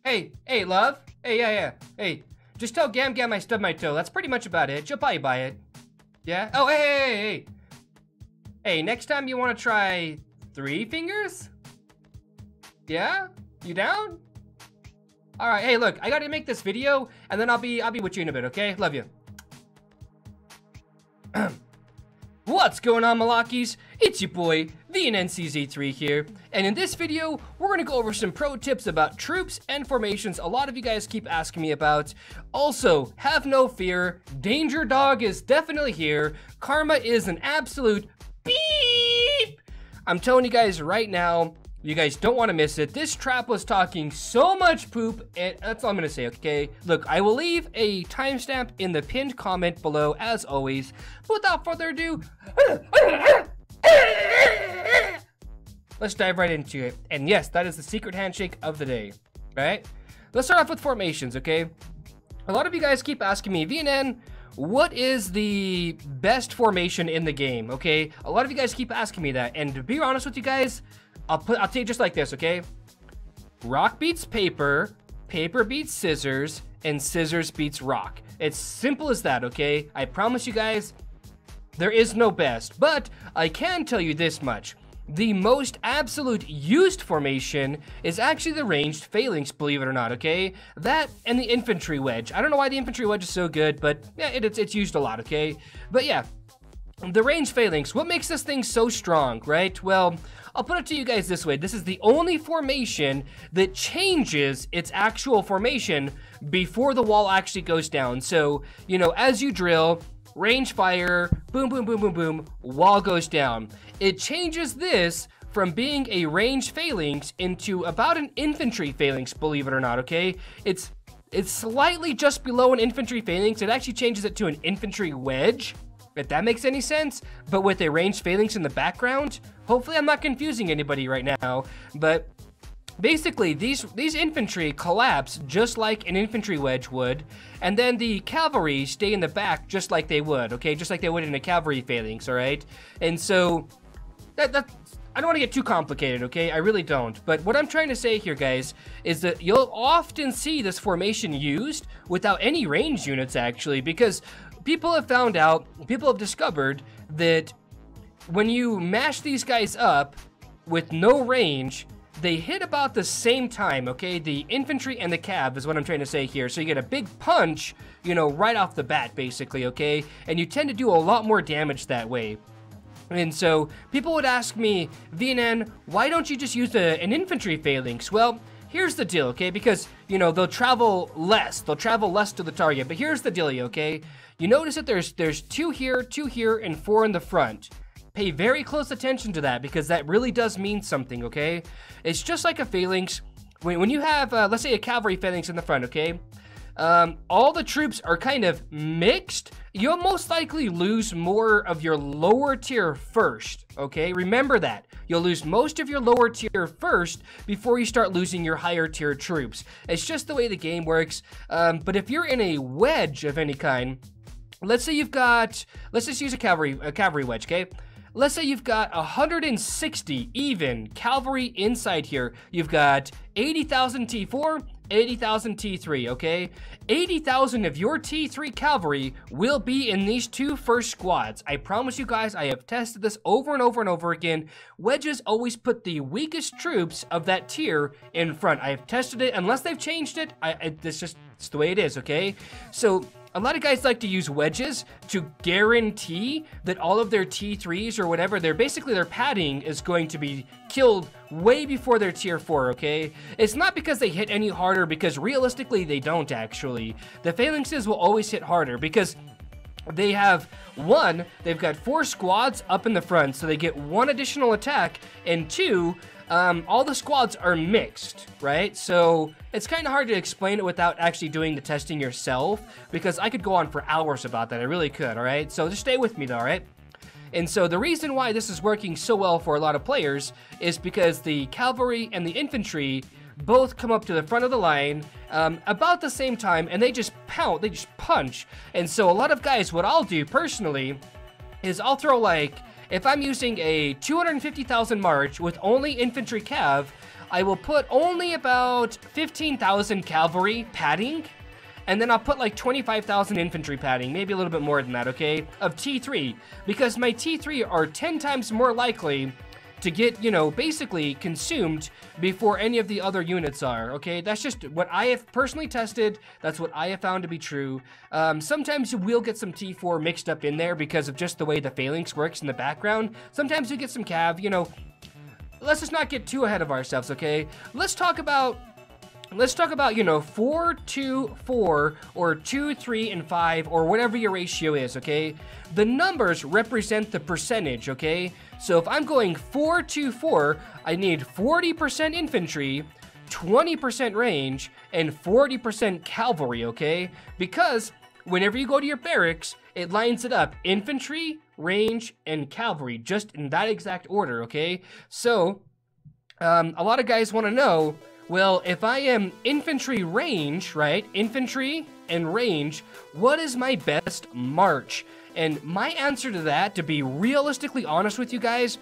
Hey, love. Hey, yeah. Hey, just tell Gam Gam I stubbed my toe. That's pretty much about it. She'll probably buy it. Yeah? Oh, hey. Hey, next time you want to try 3 fingers? Yeah? You down? All right, hey, look, I gotta make this video, and then I'll be with you in a bit, okay? Love you. What's going on, Malakis? It's your boy, VNNCZ3 here, and in this video, we're gonna go over some pro tips about troops and formations a lot of you guys keep asking me about. Also, have no fear, Danger Dog is definitely here. Karma is an absolute beep! I'm telling you guys right now, you guys don't want to miss it. This trap was talking so much poop, and that's all I'm gonna say, okay? Look, I will leave a timestamp in the pinned comment below, as always. But without further ado, let's dive right into it. And yes, that is the secret handshake of the day, right? Let's start off with formations, okay? A lot of you guys keep asking me, VNN, what is the best formation in the game, okay? A lot of you guys keep asking me that, and to be honest with you guys, I'll tell you just like this, okay? Rock beats paper, paper beats scissors, and scissors beats rock. It's simple as that, okay? I promise you guys, there is no best, but I can tell you this much. The most absolute used formation is actually the ranged phalanx, believe it or not, okay? That and the infantry wedge. I don't know why the infantry wedge is so good, but yeah, it's used a lot, okay? But yeah, the ranged phalanx, what makes this thing so strong, right? Well, I'll put it to you guys this way. This is the only formation that changes its actual formation before the wall actually goes down. So, you know, as you drill, range fire, boom, boom, boom, boom, boom, wall goes down. It changes this from being a ranged phalanx into about an infantry phalanx, believe it or not, okay? It's slightly just below an infantry phalanx. It actually changes it to an infantry wedge, if that makes any sense, but with a ranged phalanx in the background. Hopefully I'm not confusing anybody right now, but basically these infantry collapse just like an infantry wedge would, and then the cavalry stay in the back just like they would, okay? Just like they would in a cavalry phalanx, all right? And so, I don't want to get too complicated, okay? I really don't. But what I'm trying to say here, guys, is that you'll often see this formation used without any range units, actually, because people have found out, people have discovered that when you mash these guys up with no range, they hit about the same time, okay? The infantry and the cav is what I'm trying to say here. So you get a big punch, you know, right off the bat, basically, okay? And you tend to do a lot more damage that way. And so people would ask me, VNN, why don't you just use an infantry phalanx? Well, here's the deal, okay? Because, you know, they'll travel less to the target. But here's the dealio, okay? You notice that there's 2 here, and 4 in the front. Pay very close attention to that because that really does mean something, okay? It's just like a phalanx. When you have, let's say, a cavalry phalanx in the front, okay? All the troops are kind of mixed. You'll most likely lose more of your lower tier first, okay? Remember that. You'll lose most of your lower tier first before you start losing your higher tier troops. It's just the way the game works. But if you're in a wedge of any kind, let's say you've got, let's just use a cavalry wedge, okay? Let's say you've got 160 even cavalry inside here. You've got 80,000 T4, 80,000 T3, okay? 80,000 of your T3 cavalry will be in these 2 first squads. I promise you guys, I have tested this over and over and over again. Wedges always put the weakest troops of that tier in front. I have tested it, unless they've changed it, it's the way it is, okay? So, a lot of guys like to use wedges to guarantee that all of their T3s or whatever, their padding is going to be killed way before their tier 4, okay? It's not because they hit any harder, because realistically they don't actually. The phalanxes will always hit harder because they have, they've got 4 squads up in the front, so they get 1 additional attack, and 2, all the squads are mixed, right? So it's kind of hard to explain it without actually doing the testing yourself, because I could go on for hours about that. I really could, all right? So just stay with me though, all right? And so the reason why this is working so well for a lot of players is because the cavalry and the infantry both come up to the front of the line about the same time, and they just pound, they just punch. And so a lot of guys, what I'll do personally is I'll throw, like, if I'm using a 250,000 march with only infantry cav, I will put only about 15,000 cavalry padding, and then I'll put like 25,000 infantry padding, maybe a little bit more than that, okay, of T3, because my T3 are 10 times more likely to get, you know, basically consumed before any of the other units are, okay? That's just what I have personally tested. That's what I have found to be true. Sometimes you will get some T4 mixed up in there because of just the way the phalanx works in the background. Sometimes you get some cav, you know. Let's just not get too ahead of ourselves, okay? Let's talk about, you know, 4, 2, 4, or 2, 3, and 5, or whatever your ratio is, okay? The numbers represent the percentage, okay? So if I'm going 4, 2, 4, I need 40% infantry, 20% range, and 40% cavalry, okay? Because whenever you go to your barracks, it lines it up, infantry, range, and cavalry, just in that exact order, okay? So, a lot of guys want to know, well, if I am infantry range, right, infantry and range, what is my best march? And my answer to that, to be realistically honest with you guys,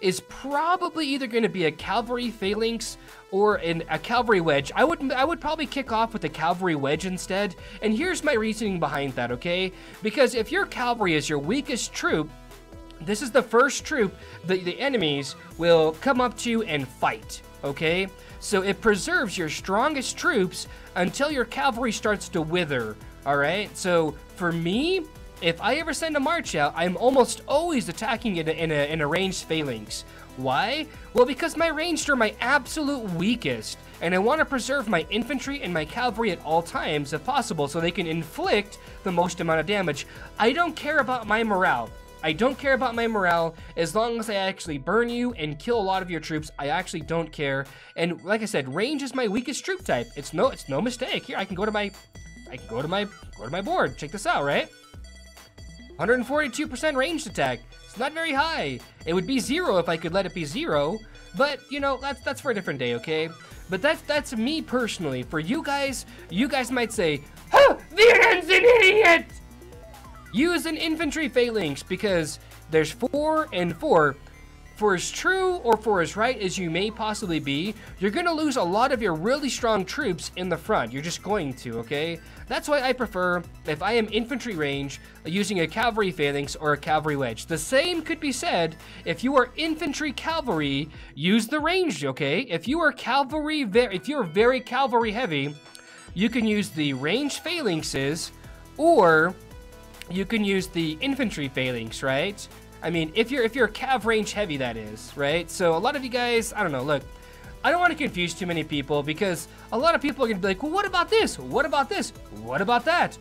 is probably either going to be a cavalry phalanx or a cavalry wedge. I would probably kick off with a cavalry wedge instead. And here's my reasoning behind that, okay? Because if your cavalry is your weakest troop, this is the first troop that the enemies will come up to and fight, okay? So it preserves your strongest troops until your cavalry starts to wither, all right? So for me, if I ever send a march out, I'm almost always attacking it in a ranged phalanx. Why? Well, because my ranged are my absolute weakest, and I want to preserve my infantry and my cavalry at all times if possible so they can inflict the most amount of damage. I don't care about my morale. I don't care about my morale as long as I actually burn you and kill a lot of your troops. I actually don't care. And like I said, range is my weakest troop type. It's no mistake. Here, I can go to my board. Check this out, right? 142% ranged attack. It's not very high. It would be 0 if I could let it be 0, but you know, that's for a different day, okay? But that's me personally. For you guys might say, "Huh, Viren's an idiot!" Use an infantry phalanx because there's 4 and 4. For as true or for as right as you may possibly be, you're gonna lose a lot of your really strong troops in the front. You're just going to, okay? That's why I prefer, if I am infantry range, using a cavalry phalanx or a cavalry wedge. The same could be said if you are infantry cavalry, use the range, okay? If you are cavalry, if you're very cavalry heavy, you can use the range phalanxes, or you can use the infantry phalanx, right? I mean, if you're cav range heavy, that is, right? So a lot of you guys, I don't know, look, I don't want to confuse too many people because a lot of people are going to be like, well, what about this? What about this? What about that?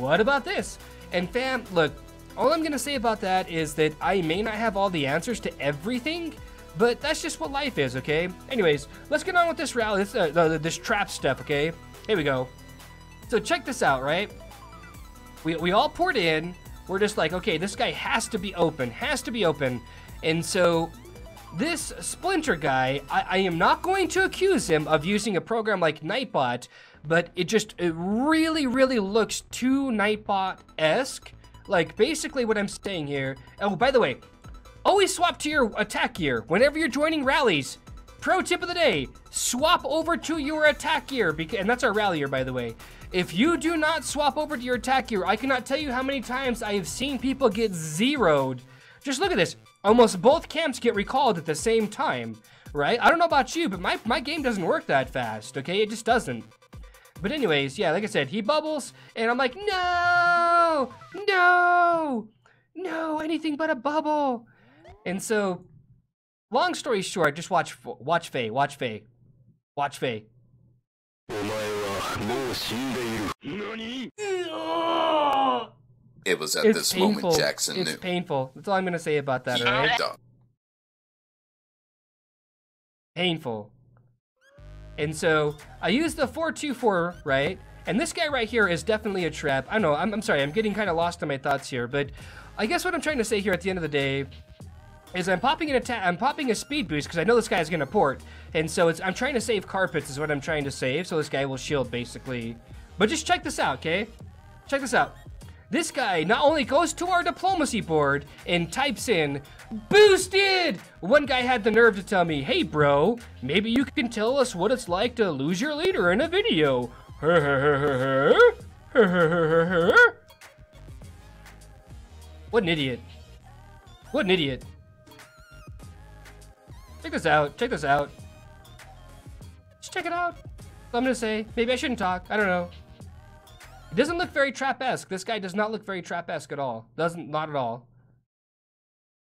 What about this? And fam, look, all I'm going to say about that is that I may not have all the answers to everything, but that's just what life is, okay? Anyways, let's get on with this rally, this trap stuff, okay? Here we go. So check this out, right? We all poured in. We're just like, okay, this guy has to be open, And so this Splinter guy, I am not going to accuse him of using a program like Nightbot, but it really, really looks too Nightbot-esque. Like, basically what I'm saying here, oh, by the way, always swap to your attack gear whenever you're joining rallies. Pro tip of the day, swap over to your attack gear, and that's our rallier, by the way. If you do not swap over to your attack gear, I cannot tell you how many times I have seen people get zeroed. Just look at this. Almost both camps get recalled at the same time, right? I don't know about you, but my game doesn't work that fast, okay? It just doesn't. But anyways, yeah, like I said, he bubbles, and I'm like, no, no, no, anything but a bubble. And so, long story short, just watch Faye. It was at this moment Jackson knew. It's painful. That's all I'm gonna say about that, alright? Painful. And so, I used the 424, right? And this guy right here is definitely a trap. I know, I'm sorry, I'm getting kind of lost in my thoughts here, but I guess what I'm trying to say here at the end of the day is I'm popping a speed boost because I know this guy's gonna port. And so I'm trying to save carpets is what I'm trying to save, so this guy will shield basically. But just check this out, okay? Check this out. this guy not only goes to our diplomacy board and types in boosted. One guy had the nerve to tell me, hey bro, maybe you can tell us what it's like to lose your leader in a video. What an idiot. What an idiot. Check this out. Check this out. Just check it out. I'm gonna say, maybe I shouldn't talk. I don't know. It doesn't look very trap-esque. This guy does not look very trap-esque at all. Doesn't, not at all.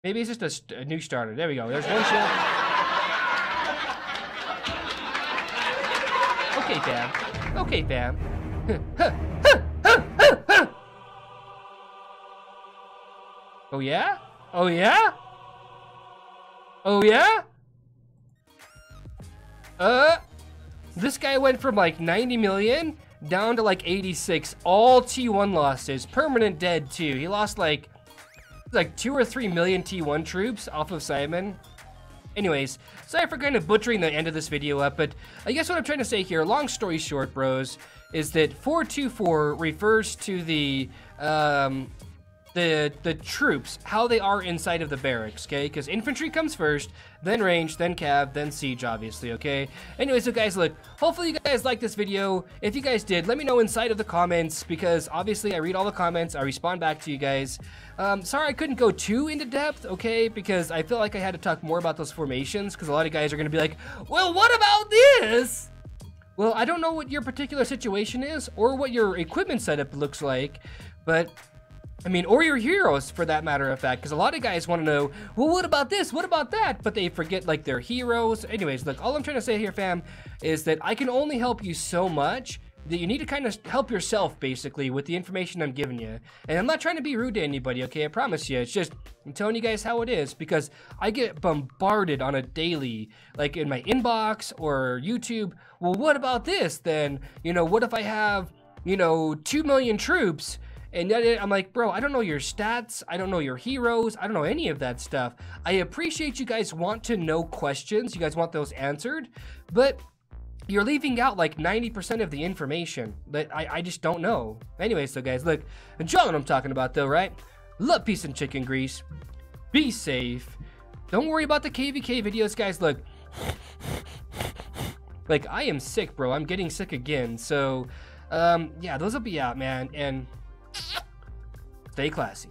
Maybe he's just a new starter. There we go. There's one shot. Okay, fam. Okay, fam. Oh yeah? Oh yeah? Oh yeah? This guy went from like 90 million down to like 86. All T1 losses. Permanent dead too. He lost like 2 or 3 million T1 troops off of Simon. Anyways, sorry for kind of butchering the end of this video up, but I guess what I'm trying to say here, long story short, bros, is that 424 refers to the troops, how they are inside of the barracks, okay? Because infantry comes first, then range, then cav, then siege, obviously, okay? Anyway, so guys, look, hopefully you guys liked this video. If you guys did, let me know inside of the comments, because obviously I read all the comments, I respond back to you guys. Sorry I couldn't go too into depth, okay? Because I feel like I had to talk more about those formations, because a lot of guys are going to be like, well, what about this? Well, I don't know what your particular situation is, or what your equipment setup looks like, but I mean, or your heroes for that matter of fact, because a lot of guys want to know, well, what about this? What about that? But they forget like their heroes. Anyways, look, all I'm trying to say here, fam, is that I can only help you so much that you need to kind of help yourself basically with the information I'm giving you. And I'm not trying to be rude to anybody, okay? I promise you. It's just, I'm telling you guys how it is, because I get bombarded on a daily, like in my inbox or YouTube. Well, what about this then? You know, what if I have, you know, 2 million troops? And I'm like, bro, I don't know your stats. I don't know your heroes. I don't know any of that stuff. I appreciate you guys want to know questions. You guys want those answered. But you're leaving out like 90% of the information that I just don't know. Anyway, so guys, look, enjoy what I'm talking about though, right? Love, peace, and chicken grease. Be safe. Don't worry about the KVK videos, guys. Look, like I am sick, bro. I'm getting sick again. So, yeah, those will be out, man. And stay classy.